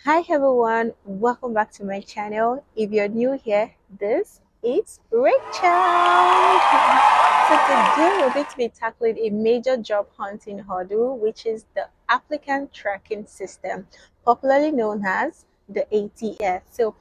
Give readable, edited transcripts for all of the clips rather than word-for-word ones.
Hi everyone, welcome back to my channel. If you're new here, this is Rachel. So today we're going to be tackling a major job hunting hurdle, which is the Applicant Tracking System, popularly known as the ATS. So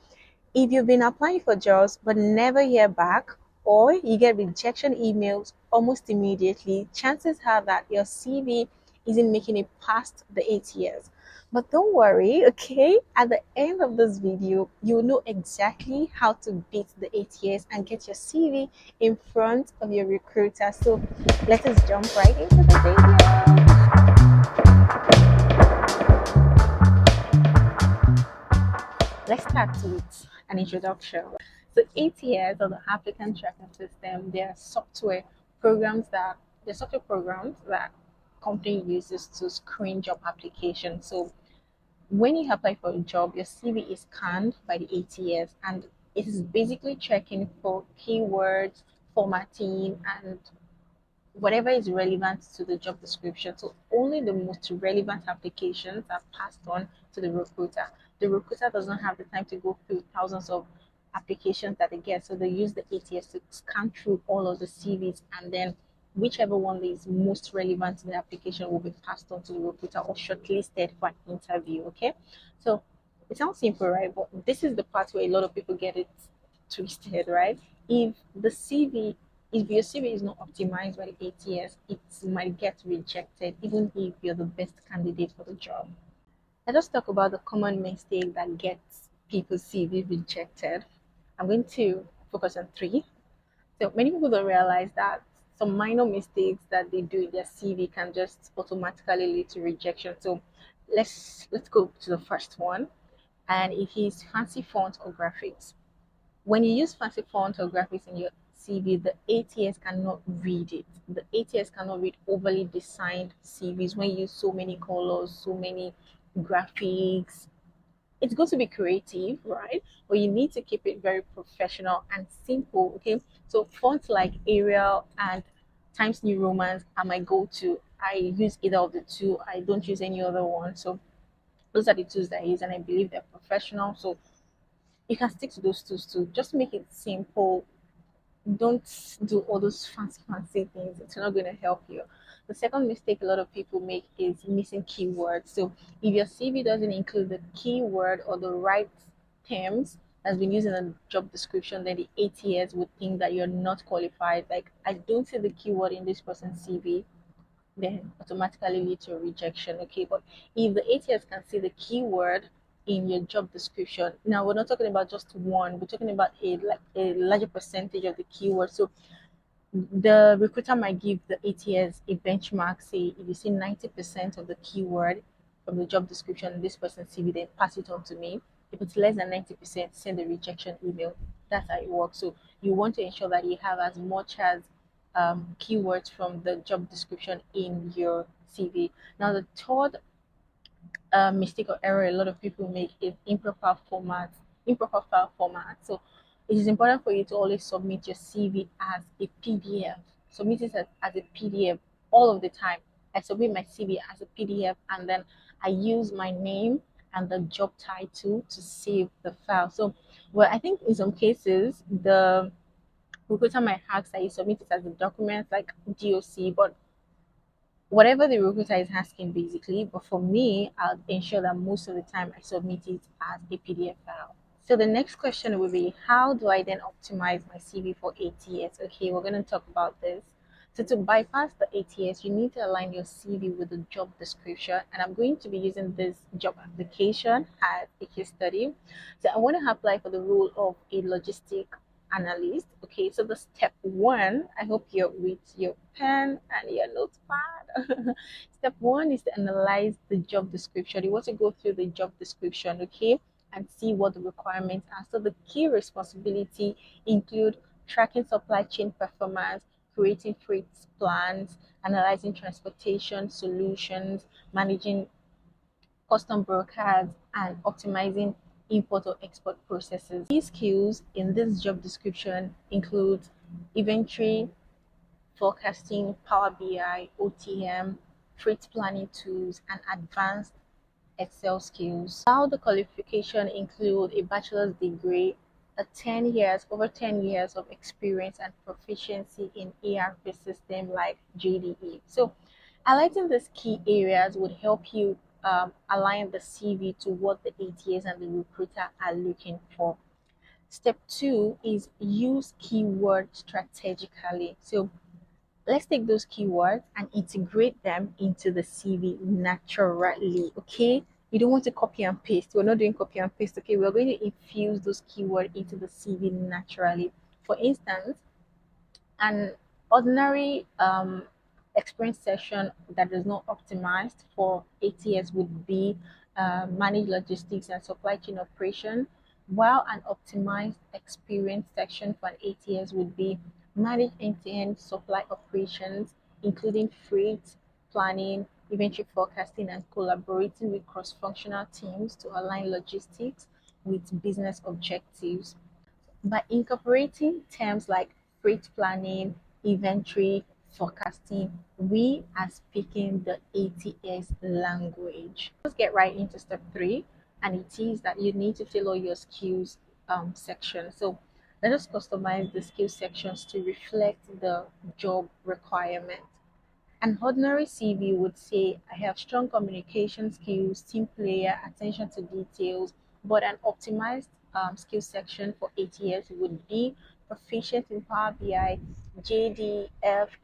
if you've been applying for jobs but never hear back, or you get rejection emails almost immediately, chances are that your CV isn't making it past the 8 years. But don't worry, okay? At the end of this video, you'll know exactly how to beat the 8 years and get your CV in front of your recruiter. So let us jump right into the video. Let's start with an introduction. So ATS, or the Applicant Tracking System, they are software programs that company uses to screen job applications. So when you apply for a job, your CV is scanned by the ATS, and it is basically checking for keywords, formatting, and whatever is relevant to the job description. So only the most relevant applications are passed on to the recruiter. The recruiter doesn't have the time to go through thousands of applications that they get. So they use the ATS to scan through all of the CVs, and then whichever one is most relevant to the application will be passed on to the recruiter or shortlisted for an interview. Okay. So it sounds simple, right? But this is the part where a lot of people get it twisted, right? If the CV if your CV is not optimized by the ATS, it might get rejected even if you're the best candidate for the job. Let us talk about the common mistake that gets people's CV rejected. I'm going to focus on three. So many people don't realize that some minor mistakes that they do in their CV can just automatically lead to rejection. So let's go to the first one, and it is fancy font or graphics. When you use fancy font or graphics in your CV, the ATS cannot read it. The ATS cannot read overly designed CVs when you use so many colors, so many graphics. It's going to be creative, right? But you need to keep it very professional and simple, okay? So fonts like Arial and Times New Roman are my go-to. I use either of the two. I don't use any other one. So those are the tools that I use, and I believe they're professional. So you can stick to those tools too. Just make it simple. Don't do all those fancy things. It's not going to help you. The second mistake a lot of people make is missing keywords. So if your CV doesn't include the keyword or the right terms that's been used in a job description, then the ATS would think that you're not qualified. Like, I don't see the keyword in this person's CV, then automatically lead to a rejection. Okay, but if the ATS can see the keyword in your job description, now we're not talking about just one, we're talking about a larger percentage of the keyword. So the recruiter might give the ATS a benchmark. Say if you see 90% of the keyword from the job description in this person's CV, then pass it on to me. If it's less than 90%, send a rejection email. That's how it works. So you want to ensure that you have as much as keywords from the job description in your CV. Now, the third mistake or error a lot of people make is improper file format. So it is important for you to always submit your CV as a PDF. Submit it as a PDF all of the time. I submit my CV as a PDF, and then I use my name and the job title to save the file. So, well, I think in some cases the recruiter might ask that you submit it as a document like DOC, but whatever the recruiter is asking basically. But for me, I'll ensure that most of the time I submit it as a PDF file. So the next question will be, how do I then optimize my CV for ATS? Okay, we're going to talk about this. So to bypass the ATS, you need to align your CV with the job description. And I'm going to be using this job application as a case study. So I want to apply for the role of a logistic analyst. Okay, so the step one, I hope you're with your pen and your notepad. Step one is to analyze the job description. You want to go through the job description, okay, and see what the requirements are. So the key responsibility include tracking supply chain performance, creating freight plans, analyzing transportation solutions, managing custom brokers, and optimizing import or export processes. Key skills in this job description include inventory, forecasting, Power BI, OTM, freight planning tools, and advanced Excel skills. While the qualification include a bachelor's degree, over 10 years of experience and proficiency in ERP system like JDE. So highlighting these key areas would help you align the CV to what the ATS and the recruiter are looking for. Step two is use keywords strategically. So let's take those keywords and integrate them into the CV naturally. Okay, you don't want to copy and paste. We're not doing copy and paste. Okay, we're going to infuse those keywords into the CV naturally. For instance, an ordinary experience session that is not optimized for ATS would be manage logistics and supply chain operation, while an optimized experience section for an ATS would be manage end-to-end supply operations, including freight, planning, inventory forecasting, and collaborating with cross-functional teams to align logistics with business objectives. By incorporating terms like freight planning, inventory, forecasting, we are speaking the ATS language. Let's get right into step three, and it is that you need to tailor your skills section. So let us customize the skills sections to reflect the job requirement. An ordinary CV would say, I have strong communication skills, team player, attention to details, but an optimized skills section for ATS would be proficient in Power BI, JDF,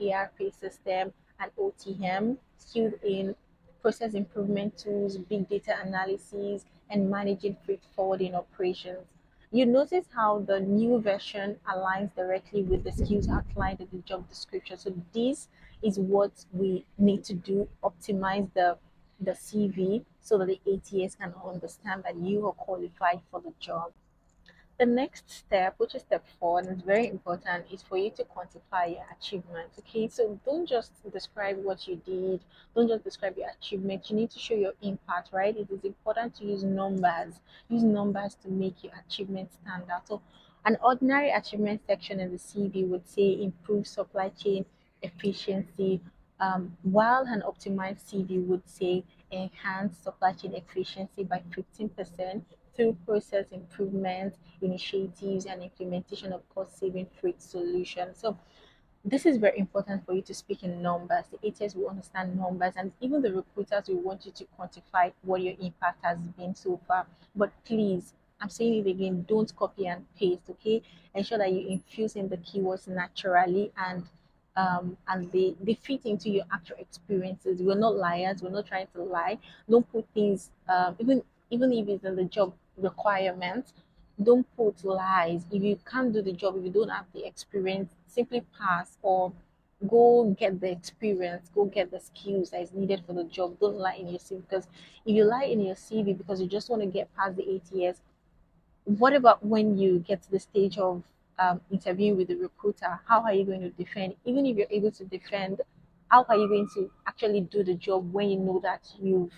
ERP system, and OTM, skilled in process improvement tools, big data analysis, and managing freight forwarding operations. You notice how the new version aligns directly with the skills outlined in the job description. So this is what we need to do, optimize the CV so that the ATS can understand that you are qualified for the job. The next step, which is step four, and it's very important, is for you to quantify your achievements. Okay, so don't just describe what you did, don't just describe your achievements. You need to show your impact, right? It is important to use numbers to make your achievements stand out. So, an ordinary achievement section in the CV would say improve supply chain efficiency, while an optimized CV would say enhance supply chain efficiency by 15% through process improvement initiatives and implementation of cost-saving freight solutions. So this is very important for you to speak in numbers. The ATS will understand numbers, and even the recruiters will want you to quantify what your impact has been so far. But please, I'm saying it again, don't copy and paste, okay? Ensure that you infuse in the keywords naturally and they fit into your actual experiences. We're not liars, we're not trying to lie. Don't put things even if it's in the job requirement, don't put lies. If you can't do the job, if you don't have the experience, simply pass or go get the experience, go get the skills that is needed for the job. Don't lie in your CV, because if you lie in your CV because you just want to get past the ATS, what about when you get to the stage of interviewing with the recruiter? How are you going to defend? Even if you're able to defend, how are you going to actually do the job when you know that you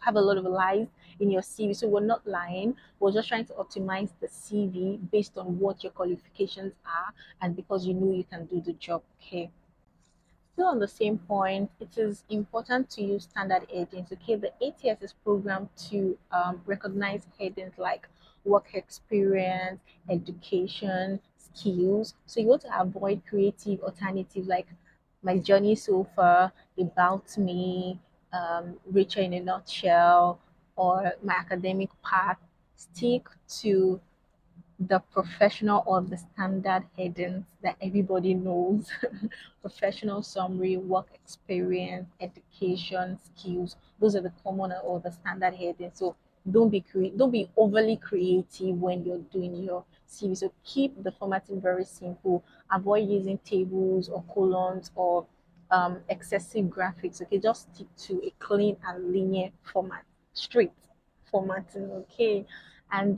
have a lot of lies in your CV? So we're not lying. We're just trying to optimize the CV based on what your qualifications are and because you know you can do the job. Okay. Still on the same point, it is important to use standard headings. Okay, the ATS is programmed to recognize headings like work experience, education, skills. So you want to avoid creative alternatives like my journey so far, about me, Rachel in a nutshell, or my academic path. Stick to the professional or the standard headings that everybody knows. Professional summary, work experience, education, skills. Those are the common or the standard headings. So don't be overly creative when you're doing your CV. So keep the formatting very simple. Avoid using tables or columns or excessive graphics. Okay, just stick to a clean and linear format, straight formatting. Okay, and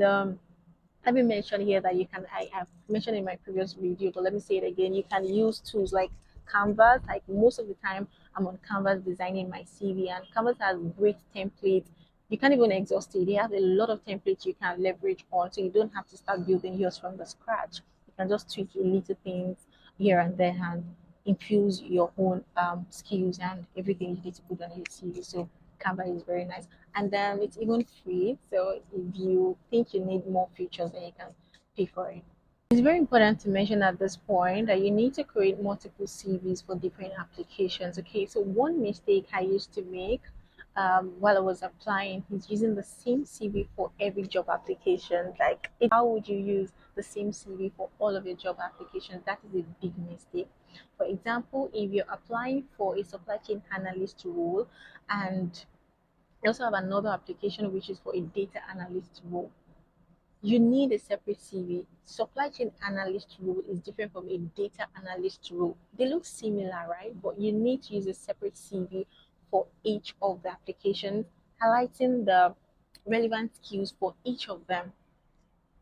let me mention here that you can, I have mentioned in my previous video, but let me say it again. You can use tools like Canvas. Like most of the time, I'm on Canvas designing my CV, and Canvas has great templates. You can't even exhaust it. They have a lot of templates you can leverage on, so you don't have to start building yours from the scratch. You can just tweak a little things here and there and infuse your own skills and everything you need to put on your CV. So Canva is very nice, and then it's even free. So if you think you need more features, then you can pay for it. It's very important to mention at this point that you need to create multiple CVs for different applications. Okay, so one mistake I used to make while I was applying is using the same CV for every job application. Like, how would you use the same CV for all of your job applications? That is a big mistake. For example, if you're applying for a supply chain analyst role and you also have another application which is for a data analyst role, you need a separate CV. Supply chain analyst role is different from a data analyst role. They look similar, right? But you need to use a separate CV for each of the applications, highlighting the relevant skills for each of them.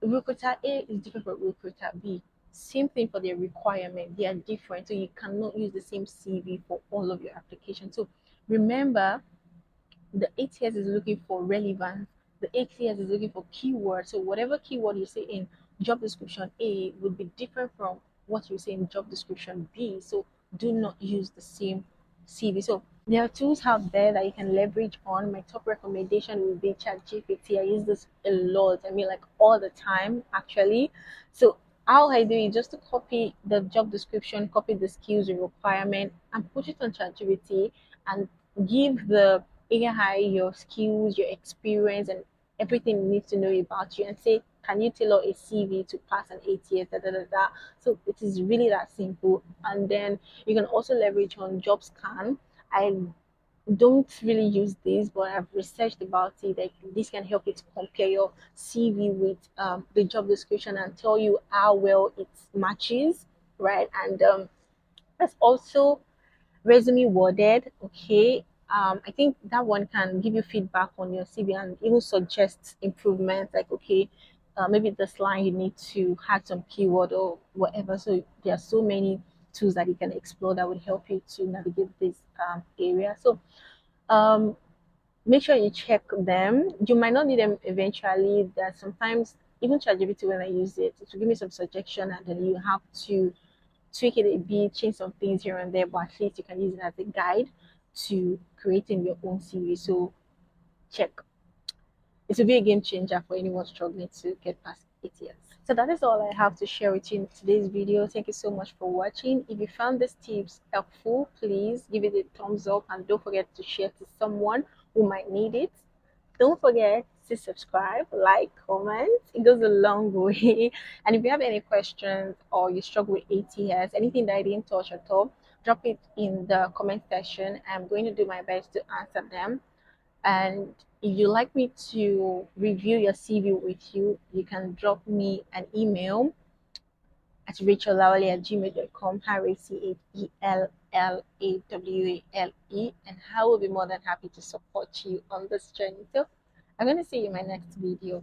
Recruiter A is different from recruiter B. Same thing for their requirement. They are different. So you cannot use the same CV for all of your applications. So remember, the ATS is looking for relevance. The ATS is looking for keywords. So whatever keyword you say in job description A would be different from what you say in job description B. So do not use the same CV. So there are tools out there that you can leverage on. My top recommendation would be ChatGPT. I use this a lot. I mean, like all the time, actually. So how I do it just to copy the job description, copy the skills, the requirement, and put it on ChatGPT and give the AI your skills, your experience, and everything it needs to know about you, and say, can you tailor a CV to pass an ATS? Da, da, da, da. So it is really that simple. And then you can also leverage on JobScan. I don't really use this, but I've researched about it. Like, this can help you to compare your CV with the job description and tell you how well it matches, right? And that's also resume worded. Okay, I think that one can give you feedback on your CV and even suggest improvements, like, okay, maybe this line you need to add some keyword or whatever. So there are so many tools that you can explore that would help you to navigate this area. So um, make sure you check them. You might not need them eventually. That sometimes even ChatGPT, when I use it, it will give me some suggestion, and then you have to tweak it a bit, change some things here and there, but at least you can use it as a guide to creating your own CV. So check. It will be a game changer for anyone struggling to get past 8 years. So that is all I have to share with you in today's video. Thank you so much for watching. If you found these tips helpful, please give it a thumbs up and don't forget to share to someone who might need it. Don't forget to subscribe, like, comment. It goes a long way. And if you have any questions or you struggle with ATS, anything that I didn't touch at all, drop it in the comment section. I'm going to do my best to answer them. And if you'd like me to review your CV with you, you can drop me an email at rachellawale@gmail.com, RACHELLAWALE, and I will be more than happy to support you on this journey. So I'm going to see you in my next video.